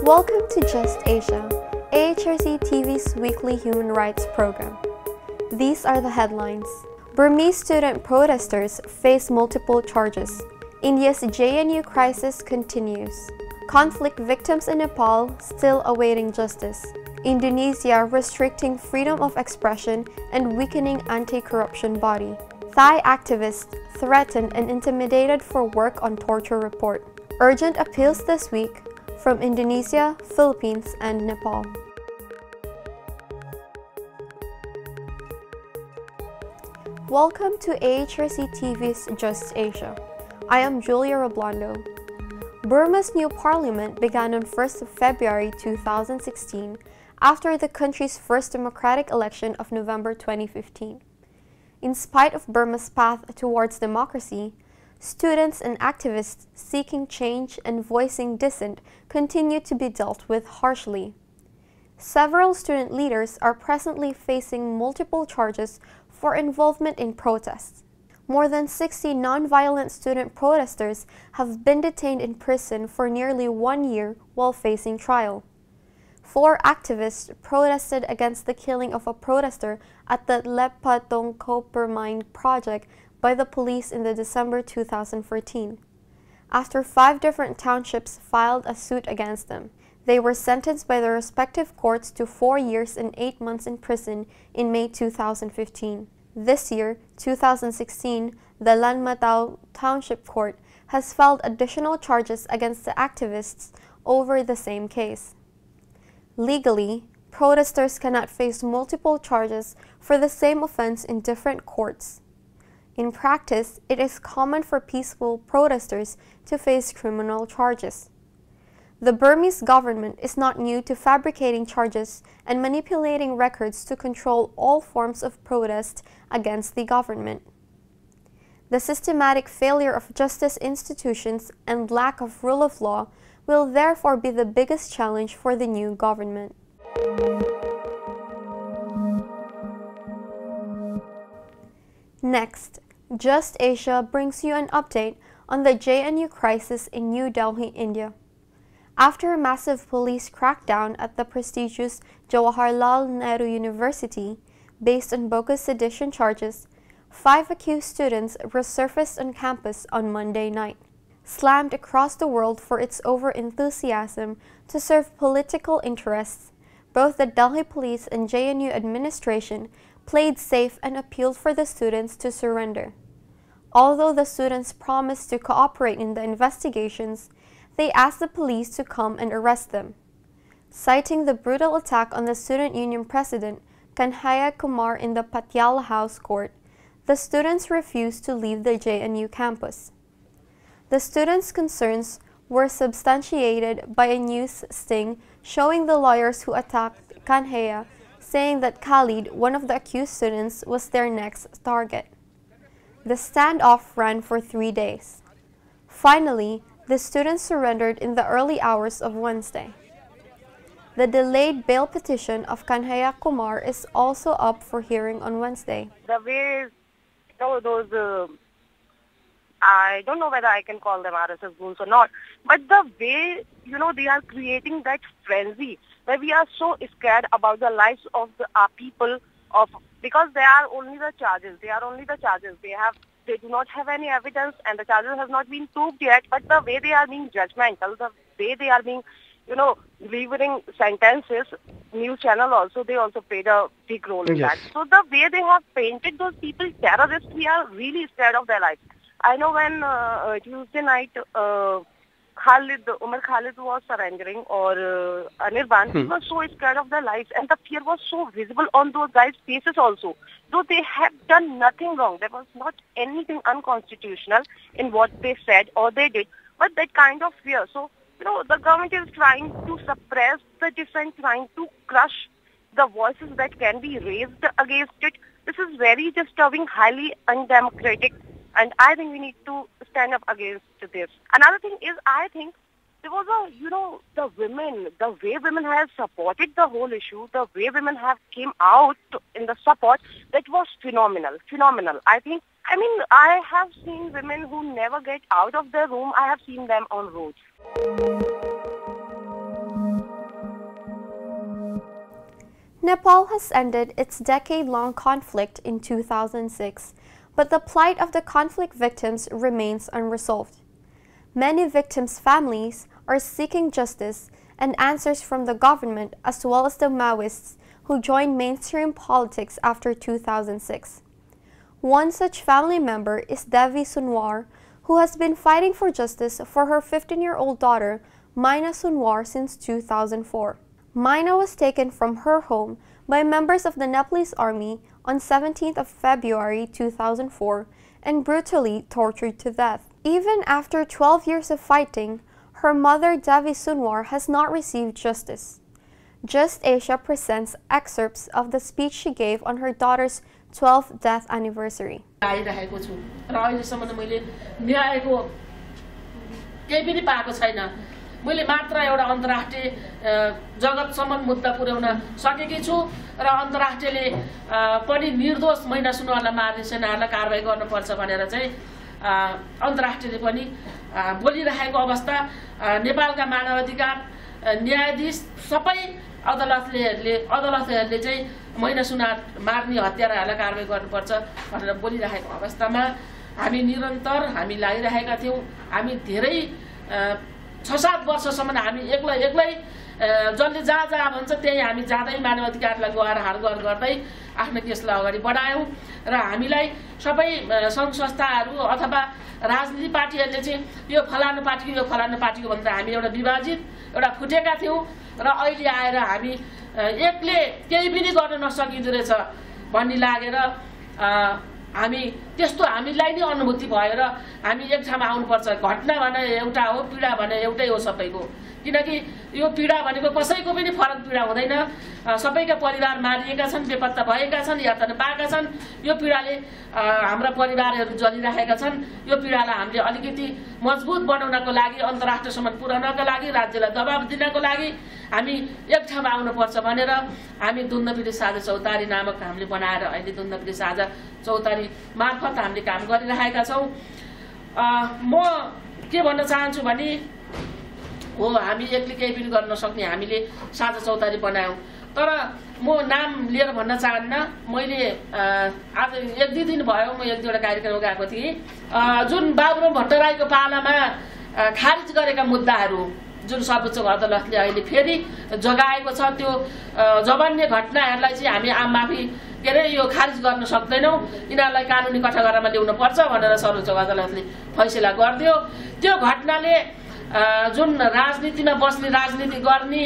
Welcome to Just Asia, AHRC TV's weekly human rights program. These are the headlines. Burmese student protesters face multiple charges. India's JNU crisis continues. Conflict victims in Nepal still awaiting justice. Indonesia restricting freedom of expression and weakening anti-corruption body. Thai activists threatened and intimidated for work on torture report. Urgent appeals this week from Indonesia, Philippines, and Nepal. Welcome to AHRC TV's Just Asia. I am Julia Roblando. Burma's new parliament began on 1st of February 2016 after the country's first democratic election of November 2015. In spite of Burma's path towards democracy, students and activists seeking change and voicing dissent continue to be dealt with harshly. Several student leaders are presently facing multiple charges for involvement in protests. More than 60 non-violent student protesters have been detained in prison for nearly 1 year while facing trial. 4 activists protested against the killing of a protester at the Lepatong copper mine project by the police in December 2014. After 5 different townships filed a suit against them, they were sentenced by their respective courts to 4 years and 8 months in prison in May 2015. This year, 2016, the Lanmatao Township Court has filed additional charges against the activists over the same case. Legally, protesters cannot face multiple charges for the same offense in different courts. In practice, it is common for peaceful protesters to face criminal charges. The Burmese government is not new to fabricating charges and manipulating records to control all forms of protest against the government. The systematic failure of justice institutions and lack of rule of law will therefore be the biggest challenge for the new government. Next, Just Asia brings you an update on the JNU crisis in New Delhi, India. After a massive police crackdown at the prestigious Jawarhalal Nehru University, based on bogus sedition charges, 5 accused students resurfaced on campus on Monday night. Slammed across the world for its over-enthusiasm to serve political interests, both the Delhi police and JNU administration played safe and appealed for the students to surrender. Although the students promised to cooperate in the investigations, they asked the police to come and arrest them. Citing the brutal attack on the student union president, Kanhaiya Kumar, in the Patiala House Court, the students refused to leave the JNU campus. The students' concerns were substantiated by a news sting showing the lawyers who attacked Kanhaiya, saying that Khalid, one of the accused students, was their next target. The standoff ran for 3 days. Finally, the students surrendered in the early hours of Wednesday. The delayed bail petition of Kanhaiya Kumar is also up for hearing on Wednesday. The way, I don't know whether I can call them RSS goons or not, but the way, they are creating that frenzy where we are so scared about the lives of our people, because they are only the charges. They do not have any evidence and the charges have not been proved yet, but the way they are being judgmental, the way they are being, delivering sentences, news channel also, they also played a big role in that. So the way they have painted those people terrorists, we are really scared of their lives. I know when Tuesday night Umar Khalid was surrendering, or Anirban, he was so scared of their lives, and the fear was so visible on those guys' faces also. Though they have done nothing wrong, there was not anything unconstitutional in what they said or they did, but that kind of fear. So, the government is trying to suppress the dissent, trying to crush the voices that can be raised against it. This is very disturbing, highly undemocratic, and I think we need to stand up against this. Another thing is, I think there was the way women have supported the whole issue, the way women have came out in the support, that was phenomenal. I have seen women who never get out of their room. I have seen them on roads. Nepal has ended its decade-long conflict in 2006, but the plight of the conflict victims remains unresolved. Many victims' families are seeking justice and answers from the government as well as the Maoists who joined mainstream politics after 2006. One such family member is Devi Sunuwar, who has been fighting for justice for her 15-year-old daughter, Maina Sunuwar, since 2004. Maina was taken from her home by members of the Nepalese army on 17th of February 2004 and brutally tortured to death. Even after 12 years of fighting, her mother Devi Sunuwar has not received justice. Just Asia presents excerpts of the speech she gave on her daughter's 12th death anniversary. मैले मात्र एउटा अन्तर्राष्ट्रिय जगतसम्म मुद्दा पुर्याउन सकेकी छु र अन्तर्राष्ट्रियले पनि निर्दोष महिना सुनवारलाई मार्ने सेनाहरूलाई कारबाही गर्नुपर्छ भनेर चाहिँ अन्तर्राष्ट्रियले पनि बोलिरहेको अवस्था नेपालका मानव अधिकार न्यायाधीश सबै अदालतले चाहिँ महिना सुनवार मार्ने हत्याराहरूलाई कारबाही गर्नुपर्छ भनेर बोलिरहेको अवस्थामा हामी निरन्तर हामी लागिरहेका थियौं। हामी धेरै 6-7 वर्षसम्म हामी एक्लै जसले जहाँ भन्छ त्यही हामी जाँदै मानव अधिकारलाई गुहार गर्दै आफ्नो केसलाई अगाडि बढायौं र हामीलाई सबै संघ संस्थाहरू अथवा राजनीतिक पार्टीहरूले चाहिँ यो फलानु पार्टीको भनेर हामी एउटा विभाजित एउटा फुटेका थियौं र अहिले आएर हामी एकले केही पनि गर्न नसकिँदो रहेछ भन्ने लागेर हामी त्यस्तो हामीलाई नै अनुभूति भएर हामी एक ठाउँमा आउनुपर्छ। घटना भने एउटा हो, पीडा भने एउटै हो सबैको, किनकि यो पीडा भनेको कसैको पनि फरक पीडा हुँदैन। सबैका परिवार मारिएका छन्, बेपत्ता भएका छन्, यातना पाएका छन्। यो पीडाले हाम्रा परिवारहरू जलिरहेका छन्। यो पीडालाई हामीले अलिकति मजबुत बनाउनको लागि, अन्तर्राष्ट्रियसम्म पुर्याउनको लागि, राज्यलाई दबाब दिनको लागि हामी एक ठाउँमा आउनुपर्छ भनेर हामी दुन्दपीडी साझा चौतारी नामक हामीले बनाएर अहिले दुन्दपीडी साझा चौतारी मार्फत हामीले काम गरिरहेका छौं। म के भन्न चाहन्छु भने हो हामी एक्लै केही पनि गर्न सक्ने हामीले साझा चौतारी बनायौं, तर म नाम लिएर भन्न चाहन्न। मैले आज 1-2 दिन भयो म एक दुईवटा कार्यक्रममा गएको थिएँ। जुन बाबुराम भट्टराईको पालामा खारिज गरेका मुद्दाहरू जुन सर्वोच्च अदालतले अहिले फेरि जगाएको छ, त्यो जघन्य घटनाहरूलाई चाहिँ हामी आम माफी के अरे यो खारिज गर्न सक्दैनौं, यिनीहरूलाई कानुनी कठघरामा ल्याउन पर्छ भनेर सर्वोच्च अदालतले फैसला गर्दियो। त्यो घटनाले जुन राजनीतिमा बस्ने, राजनीति गर्ने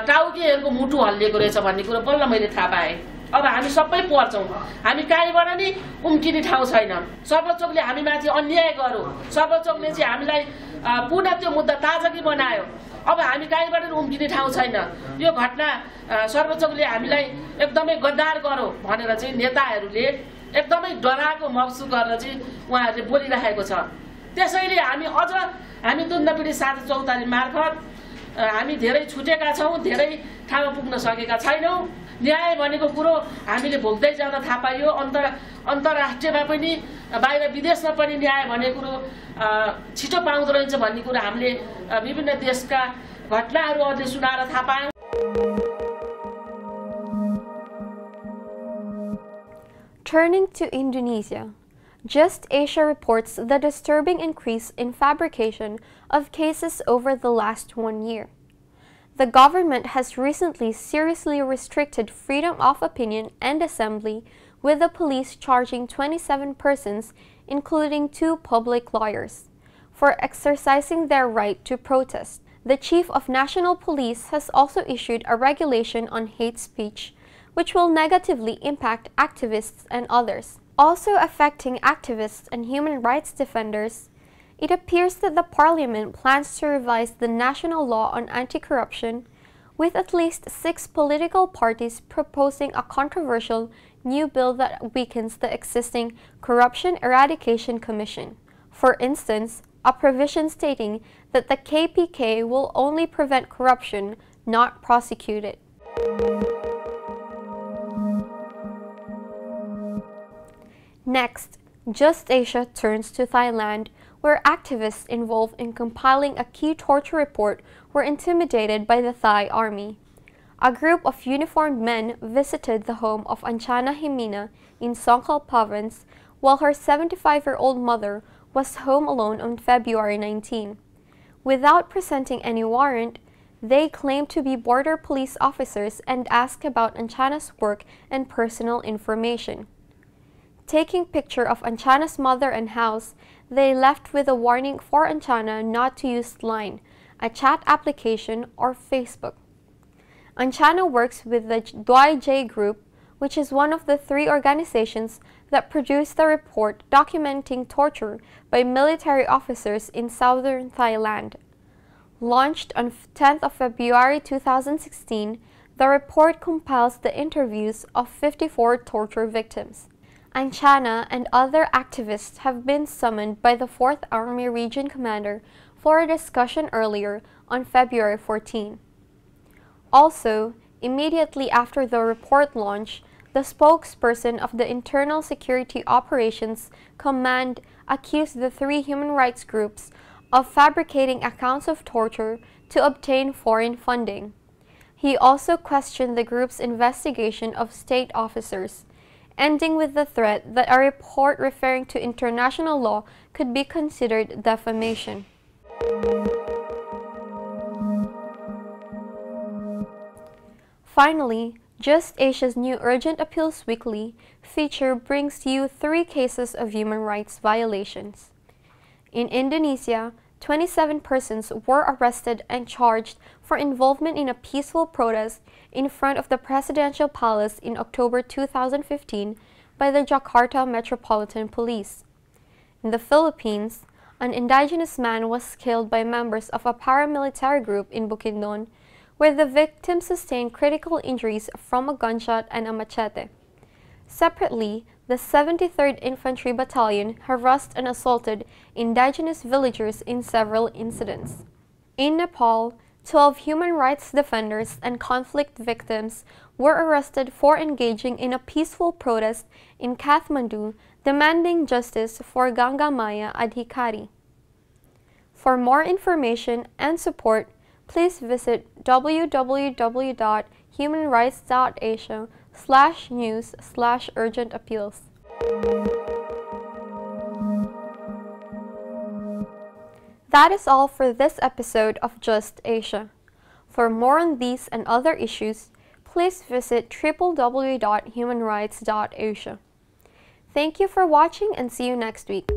टाउकेहरूको मुटु हल्लिएको रहेछ भन्ने कुरो बल्ल मैले थाहा पाएँ। अब हामी सबै पर्छौं, हामी कहीँबाट नि उम्किने ठाउँ छैन। सर्वोच्चले हामीमाथि अन्याय गर्यो, सर्वोच्चले चाहिँ हामीलाई पुनः त्यो मुद्दा ताजगी बनायो। अब हामी कहीँबाट नि उम्किने ठाउँ छैन। यो घटना सर्वोच्चले हामीलाई एकदमै गद्दार गर्यो भनेर चाहिँ नेताहरूले एकदमै डराएको महसुस गरेर चाहिँ उहाँहरूले बोलिरहेको छ। त्यसैले हामी दुन्दपीडी साझा चौतारी मार्फत हामी धेरै छुटेका छौं, धेरै ठाउँमा पुग्न सकेका छैनौं। न्याय भनेको कुरो हामीले भोग्दै जाँदा थाहा पाइयो। अन्तर्राष्ट्रियमा पनि बाहिर विदेशमा पनि न्याय भनेको कुरो छिटो पाउँदो रहेछ भन्ने कुरा हामीले विभिन्न देशका घटनाहरू अझै सुनाएर थाहा पायौं। Turning to Indonesia, Just Asia reports the disturbing increase in fabrication of cases over the last 1 year. The government has recently seriously restricted freedom of opinion and assembly, with the police charging 27 persons, including 2 public lawyers, for exercising their right to protest. The Chief of National Police has also issued a regulation on hate speech, which will negatively impact activists and others. Also affecting activists and human rights defenders, it appears that the Parliament plans to revise the national law on anti-corruption, with at least 6 political parties proposing a controversial new bill that weakens the existing Corruption Eradication Commission. For instance, a provision stating that the KPK will only prevent corruption, not prosecute it. Next, Just Asia turns to Thailand, where activists involved in compiling a key torture report were intimidated by the Thai army. a group of uniformed men visited the home of Anchana Himina in Songkhla province while her 75-year-old mother was home alone on February 19. Without presenting any warrant, they claimed to be border police officers and asked about Anchana's work and personal information. Taking picture of Anchana's mother and house, they left with a warning for Anchana not to use Line, a chat application, or Facebook. Anchana works with the Dwai J Group, which is one of the 3 organizations that produced the report documenting torture by military officers in southern Thailand. Launched on 10th of February 2016, the report compiles the interviews of 54 torture victims. Anchana and other activists have been summoned by the 4th Army Region Commander for a discussion earlier on February 14. Also, immediately after the report launch, the spokesperson of the Internal Security Operations Command accused the 3 human rights groups of fabricating accounts of torture to obtain foreign funding. He also questioned the group's investigation of state officers, ending with the threat that a report referring to international law could be considered defamation. Finally, Just Asia's new Urgent Appeals Weekly feature brings you 3 cases of human rights violations. In Indonesia, 27 persons were arrested and charged for involvement in a peaceful protest in front of the presidential palace in October 2015 by the Jakarta Metropolitan Police. In the Philippines, an indigenous man was killed by members of a paramilitary group in Bukidnon, where the victim sustained critical injuries from a gunshot and a machete. Separately, the 73rd Infantry Battalion harassed and assaulted indigenous villagers in several incidents. In Nepal, 12 human rights defenders and conflict victims were arrested for engaging in a peaceful protest in Kathmandu demanding justice for Ganga Maya Adhikari. For more information and support, please visit www.humanrights.asia/news/urgent-appeals. That is all for this episode of Just Asia. For more on these and other issues, please visit www.humanrights.asia. Thank you for watching and see you next week.